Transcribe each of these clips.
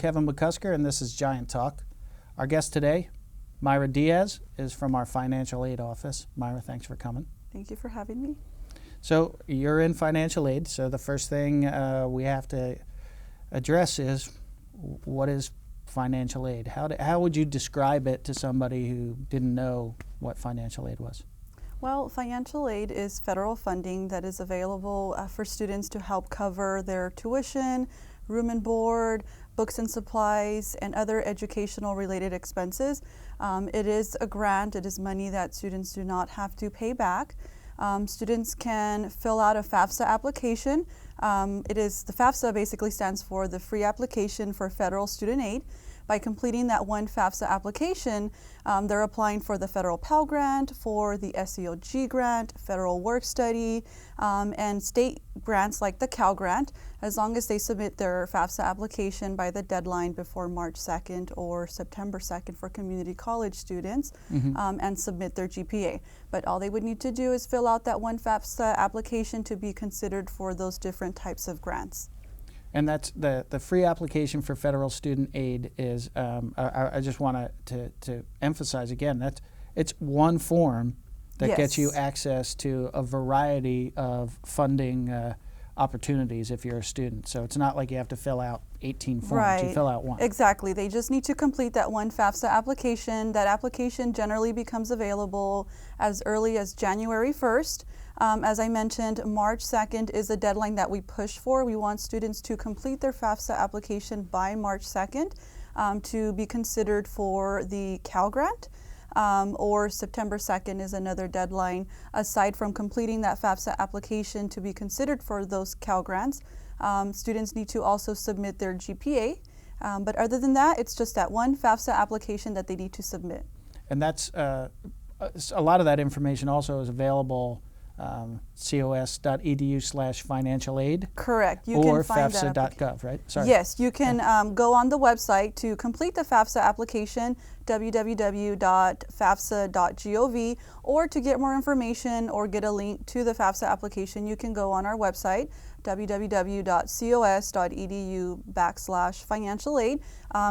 Kevin McCusker, and this is Giant Talk. Our guest today, Mayra Diaz, is from our financial aid office. Mayra, thanks for coming. Thank you for having me. So you're in financial aid, so the first thing we have to address is, what is financial aid? How would you describe it to somebody who didn't know what financial aid was? Well, financial aid is federal funding that is available for students to help cover their tuition, room and board, books and supplies, and other educational related expenses. It is a grant. It is money that students do not have to pay back. Students can fill out a FAFSA application. The FAFSA basically stands for the Free Application for Federal Student Aid. By completing that one FAFSA application, they're applying for the federal Pell Grant, for the SEOG grant, federal work study, and state grants like the Cal Grant, as long as they submit their FAFSA application by the deadline before March 2nd or September 2nd for community college students, and submit their GPA. But all they would need to do is fill out that one FAFSA application to be considered for those different types of grants. And that's the free application for federal student aid is, I just want to emphasize again, it's one form that gets you access to a variety of funding opportunities if you're a student. So it's not like you have to fill out 18 forms, right. You fill out one. Exactly, they just need to complete that one FAFSA application. That application generally becomes available as early as January 1st. As I mentioned, March 2nd is a deadline that we push for. We want students to complete their FAFSA application by March 2nd to be considered for the Cal Grant, or September 2nd is another deadline. Aside from completing that FAFSA application to be considered for those Cal Grants, students need to also submit their GPA. But other than that, it's just that one FAFSA application that they need to submit. And that's a lot of that information also is available cos.edu/financial aid. Correct. You or can find FAFSA.gov, right? Sorry. Yes, you can go on the website to complete the FAFSA application, www.fafsa.gov, or to get more information or get a link to the FAFSA application, you can go on our website, www.cos.edu/financial aid.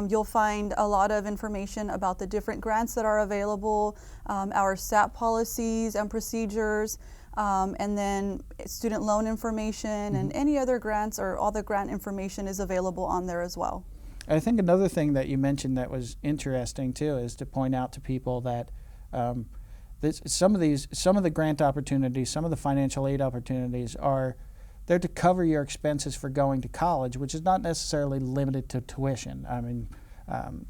You'll find a lot of information about the different grants that are available, our SAP policies and procedures, and then student loan information and any other grants, or all the grant information is available on there as well. I think another thing that you mentioned that was interesting too is to point out to people that some of the grant opportunities, some of the financial aid opportunities are there to cover your expenses for going to college, which is not necessarily limited to tuition. I mean,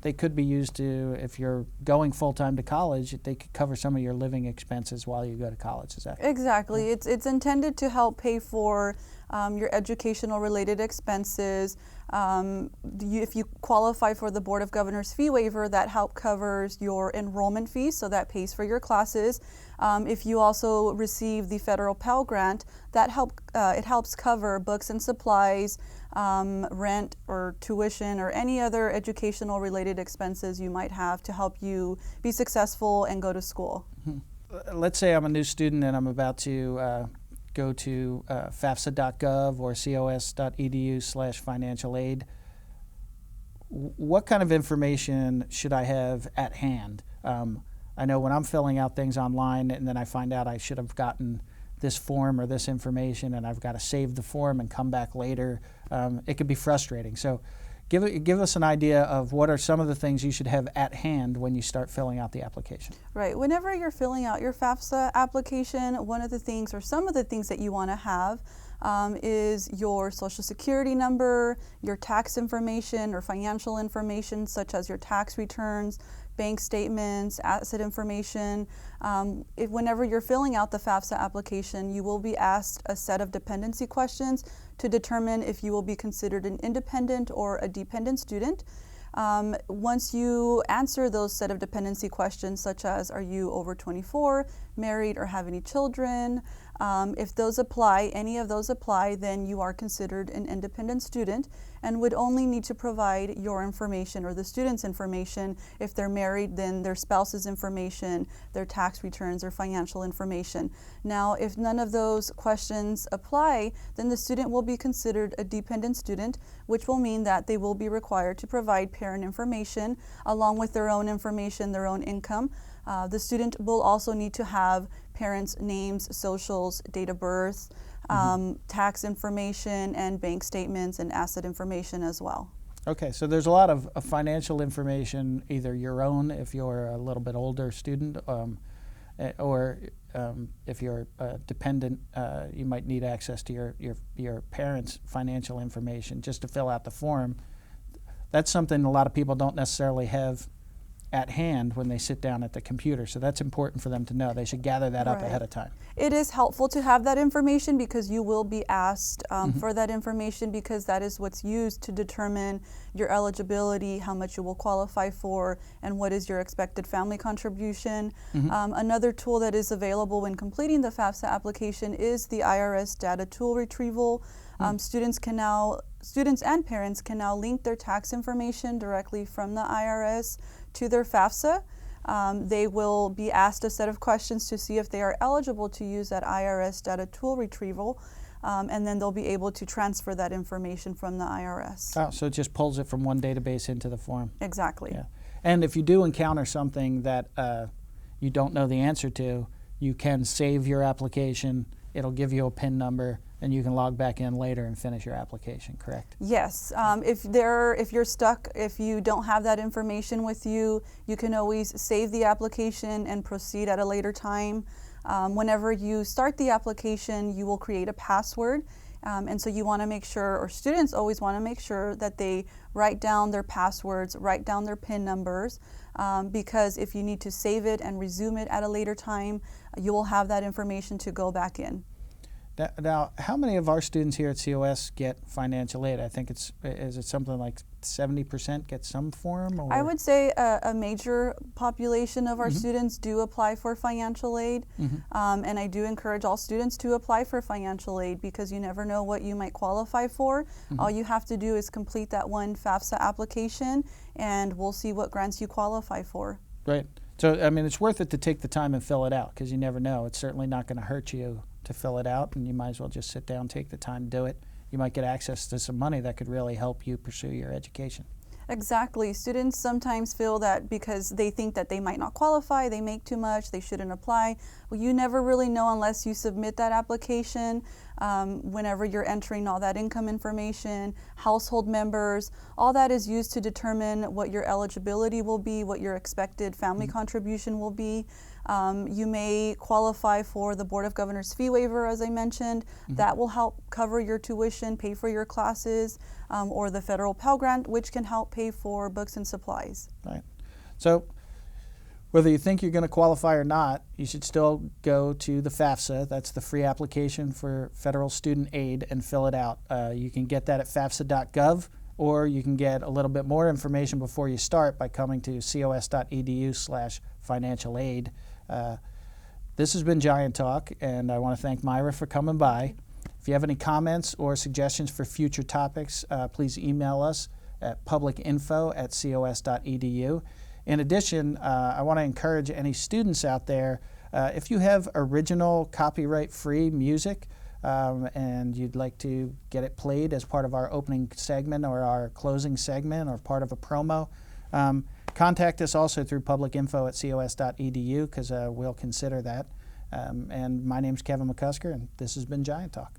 they could be used to, if you're going full-time to college, they could cover some of your living expenses while you go to college. Is that exactly? Yeah. It's intended to help pay for your educational related expenses. If you qualify for the Board of Governors fee waiver, that help covers your enrollment fees, so that pays for your classes. If you also receive the federal Pell Grant, that it helps cover books and supplies, rent or tuition, or any other educational related expenses you might have to help you be successful and go to school. Let's say I'm a new student and I'm about to go to FAFSA.gov or cos.edu/financial aid. What kind of information should I have at hand? I know when I'm filling out things online and then I find out I should have gotten this form or this information and I've got to save the form and come back later, it could be frustrating. So give us an idea of what are some of the things you should have at hand when you start filling out the application. Right. Whenever you're filling out your FAFSA application, one of the things, or some of the things that you want to have is your Social Security number, your tax information or financial information such as your tax returns, bank statements, asset information. Whenever you're filling out the FAFSA application, you will be asked a set of dependency questions to determine if you will be considered an independent or a dependent student. Once you answer those set of dependency questions, such as are you over 24, married, or have any children, If those apply, any of those apply, then you are considered an independent student and would only need to provide your information or the student's information. If they're married, then their spouse's information, their tax returns, or financial information. Now, if none of those questions apply, then the student will be considered a dependent student, which will mean that they will be required to provide parent information along with their own information, their own income. The student will also need to have parents' names, socials, date of birth, tax information, and bank statements and asset information as well. Okay, so there's a lot of financial information, either your own if you're a little bit older student, or if you're dependent, you might need access to your parents' financial information just to fill out the form. That's something a lot of people don't necessarily have at hand when they sit down at the computer. So that's important for them to know. They should gather that up ahead of time. It is helpful to have that information because you will be asked for that information, because that is what's used to determine your eligibility, how much you will qualify for, and what is your expected family contribution. Another tool that is available when completing the FAFSA application is the IRS data tool retrieval. Students and parents can now link their tax information directly from the IRS to their FAFSA. They will be asked a set of questions to see if they are eligible to use that IRS data tool retrieval, and then they'll be able to transfer that information from the IRS. Oh, so it just pulls it from one database into the form. Exactly. Yeah. And if you do encounter something that you don't know the answer to, you can save your application. It'll give you a PIN number, and you can log back in later and finish your application, correct? Yes. If you're stuck, if you don't have that information with you, you can always save the application and proceed at a later time. Whenever you start the application, you will create a password. And so you want to make sure, or students always want to make sure, that they write down their passwords, write down their PIN numbers, because if you need to save it and resume it at a later time, you will have that information to go back in. Now, how many of our students here at COS get financial aid? I think is it something like 70% get some form? Or? I would say a major population of our students do apply for financial aid, and I do encourage all students to apply for financial aid because you never know what you might qualify for. All you have to do is complete that one FAFSA application, and we'll see what grants you qualify for. Right. So, I mean, it's worth it to take the time and fill it out because you never know. It's certainly not going to hurt you to fill it out, and you might as well just sit down, take the time, do it. You might get access to some money that could really help you pursue your education. Exactly. Students sometimes feel that because they think that they might not qualify, they make too much, they shouldn't apply. Well, you never really know unless you submit that application. Whenever you're entering all that income information, household members, all that is used to determine what your eligibility will be, what your expected family contribution will be. You may qualify for the Board of Governors fee waiver, as I mentioned. That will help cover your tuition, pay for your classes, or the federal Pell Grant, which can help pay for books and supplies. Right. So whether you think you're going to qualify or not, you should still go to the FAFSA. That's the free application for federal student aid, and fill it out. You can get that at fafsa.gov, or you can get a little bit more information before you start by coming to cos.edu/financial aid. This has been Giant Talk, and I want to thank Mayra for coming by. If you have any comments or suggestions for future topics, please email us at publicinfo@cos.edu. In addition, I want to encourage any students out there, if you have original copyright-free music and you'd like to get it played as part of our opening segment or our closing segment or part of a promo, contact us also through publicinfo@cos.edu because we'll consider that. And my name's Kevin McCusker, and this has been Giant Talk.